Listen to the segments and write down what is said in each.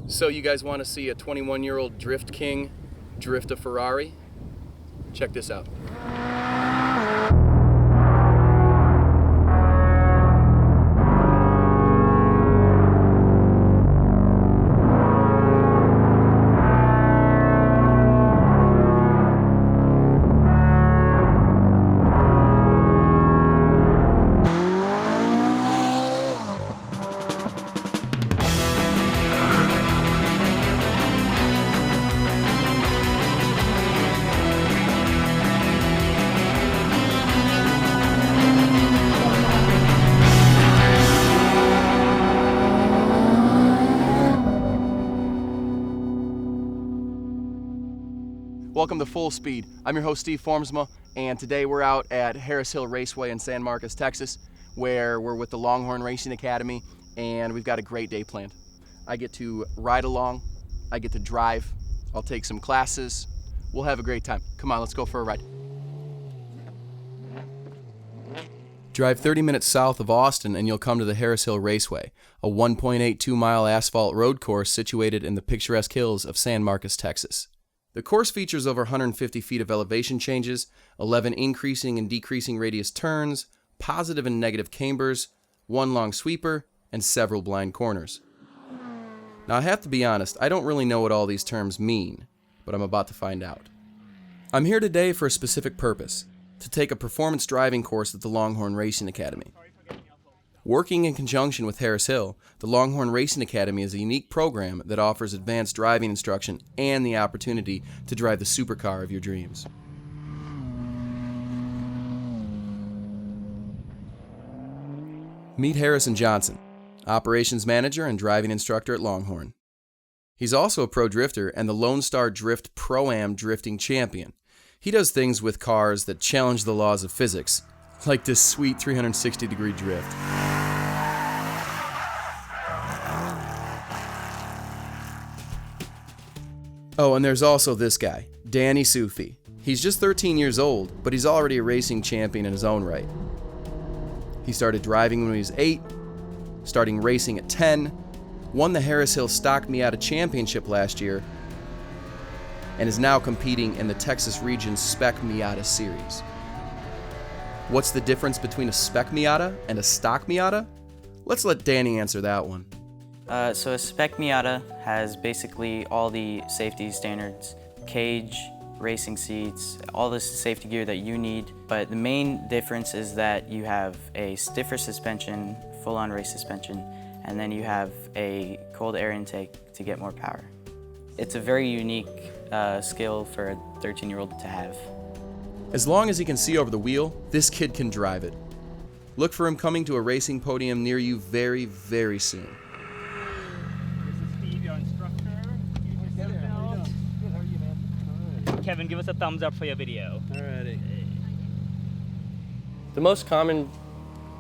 So you guys want to see a 21-year-old drift king drift a Ferrari? Check this out. Welcome to Full Speed. I'm your host, Steve Formsma, and today we're out at Harris Hill Raceway in San Marcos, Texas, where we're with the Longhorn Racing Academy, and we've got a great day planned. I get to ride along, I get to drive, I'll take some classes, we'll have a great time. Come on, let's go for a ride. Drive 30 minutes south of Austin and you'll come to the Harris Hill Raceway, a 1.82-mile asphalt road course situated in the picturesque hills of San Marcos, Texas. The course features over 150 feet of elevation changes, 11 increasing and decreasing radius turns, positive and negative cambers, one long sweeper, and several blind corners. Now I have to be honest, I don't really know what all these terms mean, but I'm about to find out. I'm here today for a specific purpose, to take a performance driving course at the Longhorn Racing Academy. Working in conjunction with Harris Hill, the Longhorn Racing Academy is a unique program that offers advanced driving instruction and the opportunity to drive the supercar of your dreams. Meet Harrison Johnson, operations manager and driving instructor at Longhorn. He's also a pro drifter and the Lone Star Drift Pro-Am drifting champion. He does things with cars that challenge the laws of physics, like this sweet 360-degree drift. Oh, and there's also this guy, Danny Sufi. He's just 13 years old, but he's already a racing champion in his own right. He started driving when he was 8, starting racing at 10, won the Harris Hill Stock Miata Championship last year, and is now competing in the Texas Region's Spec Miata Series. What's the difference between a Spec Miata and a Stock Miata? Let's let Danny answer that one. So a Spec Miata has basically all the safety standards, cage, racing seats, all the safety gear that you need. But the main difference is that you have a stiffer suspension, full-on race suspension, and then you have a cold air intake to get more power. It's a very unique skill for a 13-year-old to have. As long as he can see over the wheel, this kid can drive it. Look for him coming to a racing podium near you very, very soon. This is Steve, your instructor. Good, how are you, man? Kevin, give us a thumbs up for your video. Alrighty. The most common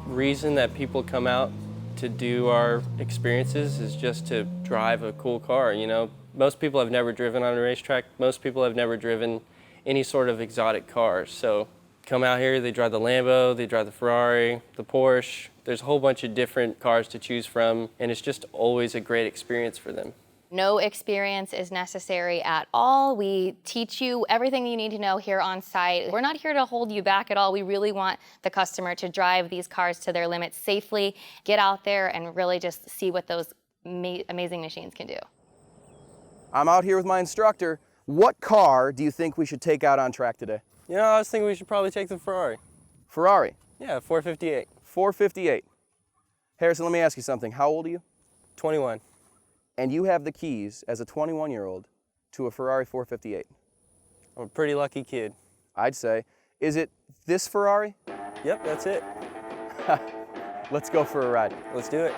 reason that people come out to do our experiences is just to drive a cool car. You know, most people have never driven on a racetrack. Most people have never driven any sort of exotic cars. So come out here, they drive the Lambo, they drive the Ferrari, the Porsche. There's a whole bunch of different cars to choose from, and it's just always a great experience for them. No experience is necessary at all. We teach you everything you need to know here on site. We're not here to hold you back at all. We really want the customer to drive these cars to their limits safely, get out there and really just see what those amazing machines can do. I'm out here with my instructor. What car do you think we should take out on track today? You know, I was thinking we should probably take the Ferrari. Ferrari. Yeah, 458. 458. Harrison, let me ask you something. How old are you? 21. And you have the keys as a 21-year-old to a Ferrari 458. I'm a pretty lucky kid. I'd say. Is it this Ferrari? Yep, that's it. Let's go for a ride. Let's do it.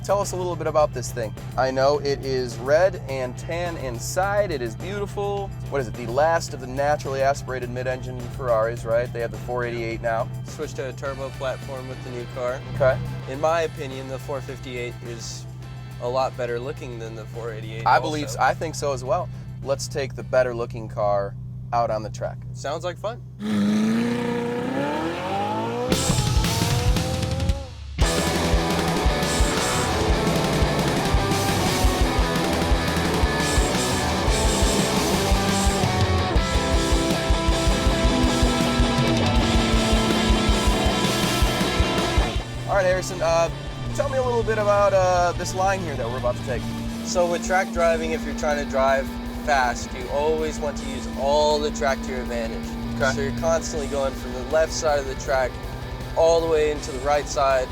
Tell us a little bit about this thing. I know it is red and tan inside. It is beautiful. What is it? The last of the naturally aspirated mid-engine Ferraris, right? They have the 488 now. Switched to a turbo platform with the new car. Okay. In my opinion, the 458 is a lot better looking than the 488. I think so as well. Let's take the better looking car out on the track. Sounds like fun. All right, Harrison, tell me a little bit about this line here that we're about to take. So with track driving, if you're trying to drive fast, you always want to use all the track to your advantage. Okay. So you're constantly going from the left side of the track all the way into the right side,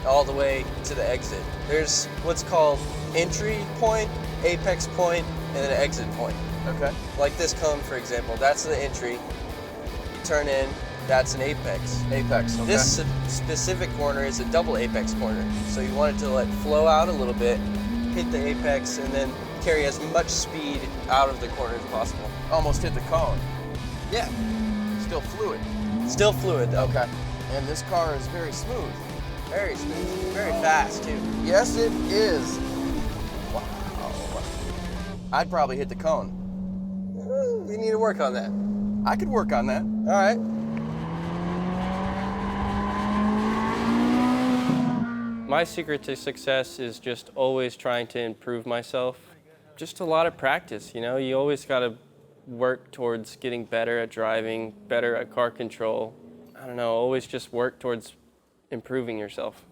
all the way to the exit. There's what's called entry point, apex point, and an exit point. Okay. Like this cone, for example, that's the entry. You turn in, that's an apex. Apex, okay. This specific corner is a double apex corner. So you want it to let flow out a little bit, hit the apex, and then carry as much speed out of the corner as possible. Almost hit the cone. Yeah. Still fluid. Still fluid though. Okay. And this car is very smooth. Very smooth. Very fast too. Yes, it is. Wow. I'd probably hit the cone. We need to work on that. I could work on that. All right. My secret to success is just always trying to improve myself. Just a lot of practice, you know? You always got to work towards getting better at driving, better at car control. I don't know, always just work towards improving yourself.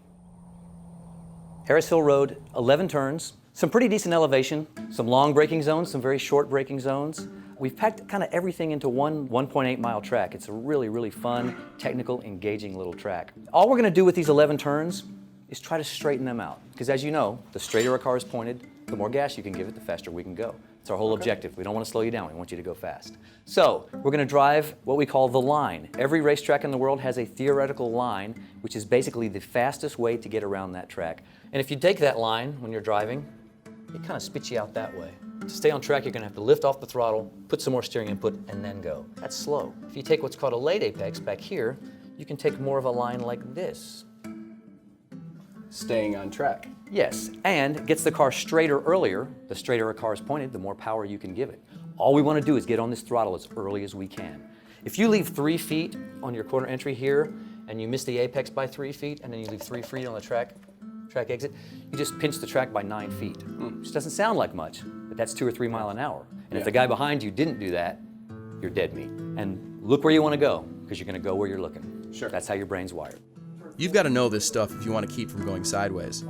Harris Hill Road, 11 turns, some pretty decent elevation, some long braking zones, some very short braking zones. We've packed kind of everything into one 1.8 mile track. It's a really, really fun, technical, engaging little track. All we're gonna do with these 11 turns is try to straighten them out. Because as you know, the straighter a car is pointed, the more gas you can give it, the faster we can go. It's our whole objective. We don't want to slow you down, we want you to go fast. So, we're gonna drive what we call the line. Every racetrack in the world has a theoretical line, which is basically the fastest way to get around that track. And if you take that line when you're driving, it kind of spits you out that way. To stay on track, you're gonna have to lift off the throttle, put some more steering input, and then go. That's slow. If you take what's called a late apex back here, you can take more of a line like this. Staying on track. Yes, and gets the car straighter earlier. The straighter a car is pointed, the more power you can give it. All we want to do is get on this throttle as early as we can. If you leave 3 feet on your corner entry here, and you miss the apex by 3 feet, and then you leave 3 feet on the track exit, you just pinch the track by 9 feet. Which doesn't sound like much, but that's 2 or 3 miles an hour. And if the guy behind you didn't do that, you're dead meat. And look where you want to go, because you're going to go where you're looking. Sure. That's how your brain's wired. You've got to know this stuff if you want to keep from going sideways.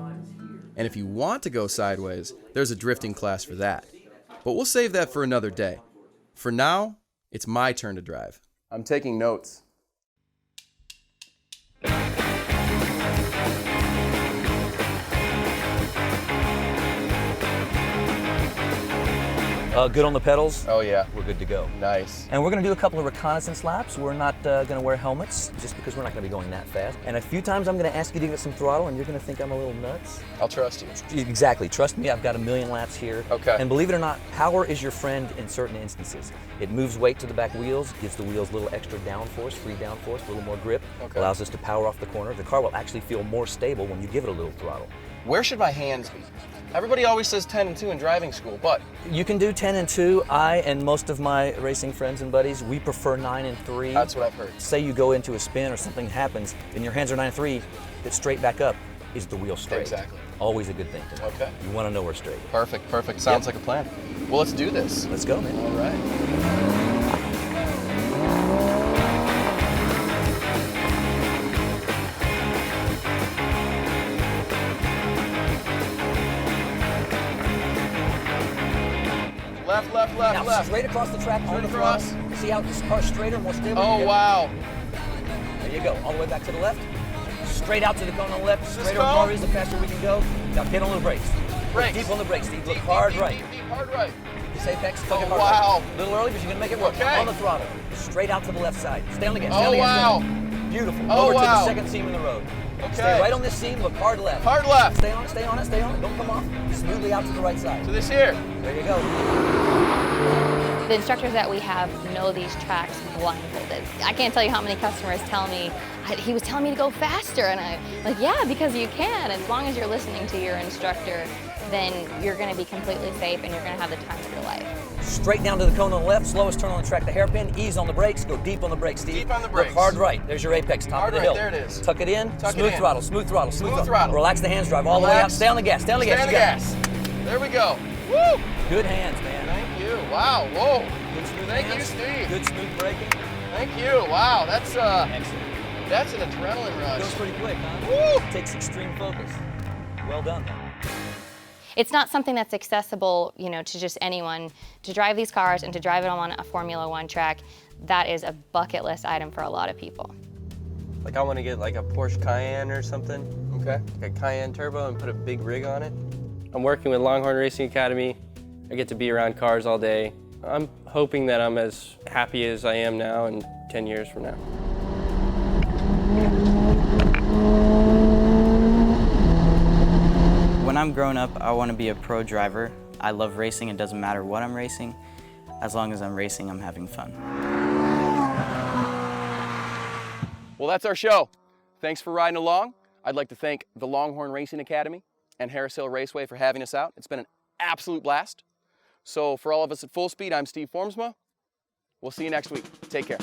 And if you want to go sideways, there's a drifting class for that. But we'll save that for another day. For now, it's my turn to drive. I'm taking notes. Good on the pedals? Oh yeah. We're good to go. Nice. And we're gonna do a couple of reconnaissance laps. We're not gonna wear helmets, just because we're not gonna be going that fast. And a few times I'm gonna ask you to give it some throttle, and you're gonna think I'm a little nuts. I'll trust you. Exactly, trust me, I've got 1,000,000 laps here. Okay. And believe it or not, power is your friend in certain instances. It moves weight to the back wheels, gives the wheels a little extra downforce, free downforce, a little more grip, allows us to power off the corner. The car will actually feel more stable when you give it a little throttle. Where should my hands be? Everybody always says 10 and 2 in driving school, but You can do 10 and 2. I and most of my racing friends and buddies, we prefer 9 and 3. that's what I've heard. Say you go into a spin or something happens and your hands are 9 and 3, it's straight back up. Is the wheel straight? Exactly. Always a good thing to know. Okay. You want to know we're straight. Perfect. Sounds like a plan. Well, let's do this. Let's go, man. All right. Now, Left. straight across the track on the across. throttle. See how this car's straighter, more stable? Oh, wow. There you go. All the way back to the left. Straight out to the cone on the left. This Straighter cone? the car is, the faster we can go. Now get on the brakes. Brakes. Deep on the brakes, Steve. Look hard right. Deep, hard right. This apex, tug it Oh, hard wow. right. A little early, but you're gonna make it work. Okay. On the throttle. Straight out to the left side. Stay on the gas. Stay on Oh, the gas. wow. Beautiful. Oh, Over to wow. the second seam in the road. Okay. Stay right on this seam. Look hard left. Hard left. Stay on it. Stay on it. Stay on it. Don't come off. Smoothly out to the right side. To this here. There you go. The instructors that we have know these tracks blindfolded. I can't tell you how many customers tell me, he was telling me to go faster, and I'm like, yeah, because you can. As long as you're listening to your instructor, then you're gonna be completely safe and you're gonna have the time of your life. Straight down to the cone on the left, slowest turn on the track, the hairpin, ease on the brakes, go deep on the brakes, Steve. Deep on the brakes. Look hard right, there's your apex, top Hard of the right, hill. there it is. Tuck it in, Tuck it smooth in. throttle, smooth throttle, smooth Smooth throttle. throttle. Relax the hands, drive all the way out, stay on the gas, stay on the gas. Stay on the you got it. gas. There we go. Woo! Good hands, man. Thank you. Wow, whoa. Good smooth Thank you, hands. Steve. Good smooth braking. Thank you. Wow, that's Excellent. that's an adrenaline Goes rush. pretty quick, huh? Woo! Takes extreme focus. Well done, man. It's not something that's accessible, to just anyone. To drive these cars and to drive them on a Formula One track, that is a bucket list item for a lot of people. Like I want to get like a Porsche Cayenne or something, Okay. like a Cayenne turbo and put a big rig on it. I'm working with Longhorn Racing Academy. I get to be around cars all day. I'm hoping that I'm as happy as I am now in 10 years from now. When I'm grown up, I want to be a pro driver. I love racing. It doesn't matter what I'm racing. As long as I'm racing, I'm having fun. Well, that's our show. Thanks for riding along. I'd like to thank the Longhorn Racing Academy and Harris Hill Raceway for having us out. It's been an absolute blast. So for all of us at Fullspeed, I'm Steve Formsma. We'll see you next week. Take care.